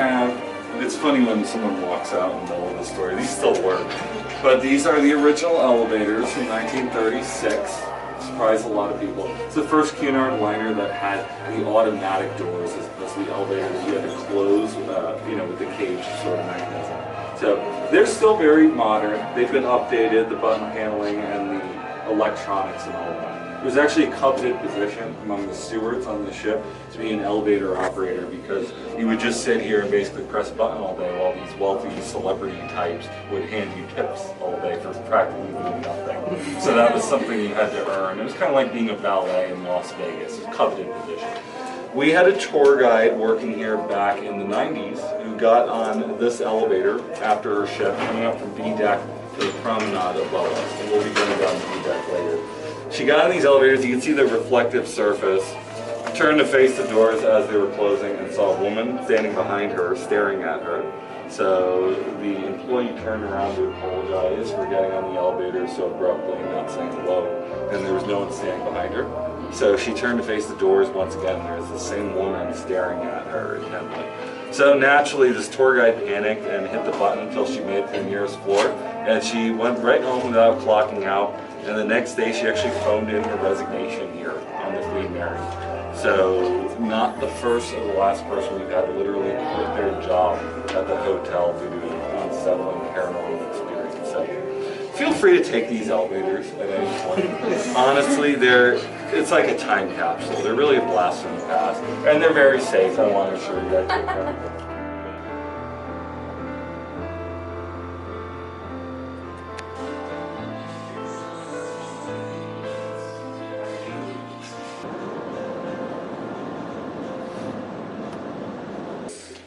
have, it's funny when someone walks out in the middle of the story, these still work. But these are the original elevators from 1936. Surprised a lot of people. It's the first Cunard liner that had the automatic doors as opposed to the elevator that you had to close, with the cage sort of mechanism. So they're still very modern. They've been updated, the button paneling and the electronics and all of that. It was actually a coveted position among the stewards on the ship to be an elevator operator because you would just sit here and basically press a button all day while these wealthy celebrity types would hand you tips all day for practically doing nothing. So that was something you had to earn. It was kind of like being a valet in Las Vegas, a coveted position. We had a tour guide working here back in the 90s who got on this elevator after her shift, coming up from B deck to the promenade above us, and we'll be going down to B deck later. She got on these elevators, you can see the reflective surface, turned to face the doors as they were closing and saw a woman standing behind her, staring at her. So the employee turned around to apologize for getting on the elevator so abruptly and not saying hello, and there was no one standing behind her. So she turned to face the doors once again, and there was the same woman staring at her intently. So naturally this tour guide panicked and hit the button until she made it to the nearest floor, and she went right home without clocking out. And the next day she actually phoned in her resignation here on the Queen Mary. So not the first or the last person we've had to literally quit their job at the hotel due to an unsettling paranormal experience. So feel free to take these elevators at any point. Honestly, it's like a time capsule. They're really a blast from the past. And they're very safe, I want to assure you guys.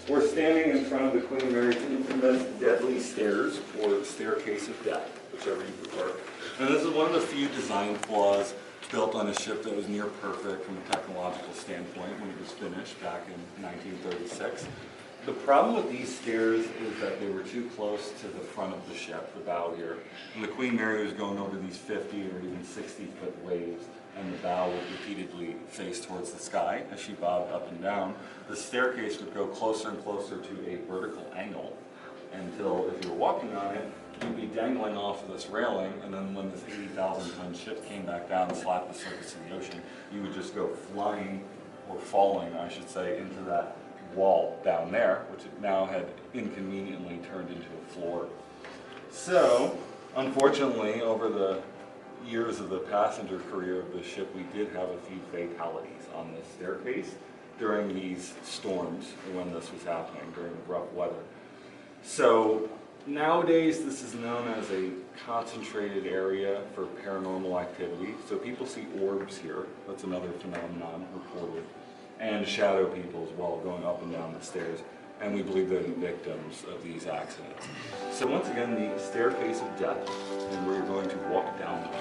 We're standing in front of the Queen Mary's infamous deadly stairs, or staircase of death, whichever you prefer. And this is one of the few design flaws built on a ship that was near perfect from a technological standpoint when it was finished back in 1936. The problem with these stairs is that they were too close to the front of the ship, the bow here. And the Queen Mary was going over these 50 or even 60-foot waves, and the bow would repeatedly face towards the sky as she bobbed up and down. The staircase would go closer and closer to a vertical angle until, if you were walking on it, you'd be dangling off of this railing, and then when this 80,000-ton ship came back down and slapped the surface of the ocean, you would just go flying, or falling, I should say, into that wall down there, which it now had inconveniently turned into a floor. So, unfortunately, over the years of the passenger career of the ship, we did have a few fatalities on this staircase during these storms when this was happening, during rough weather. So nowadays this is known as a concentrated area for paranormal activity. So people see orbs here, that's another phenomenon reported, and shadow people as well going up and down the stairs. And we believe they're the victims of these accidents. So once again, the staircase of death, and we're going to walk down them.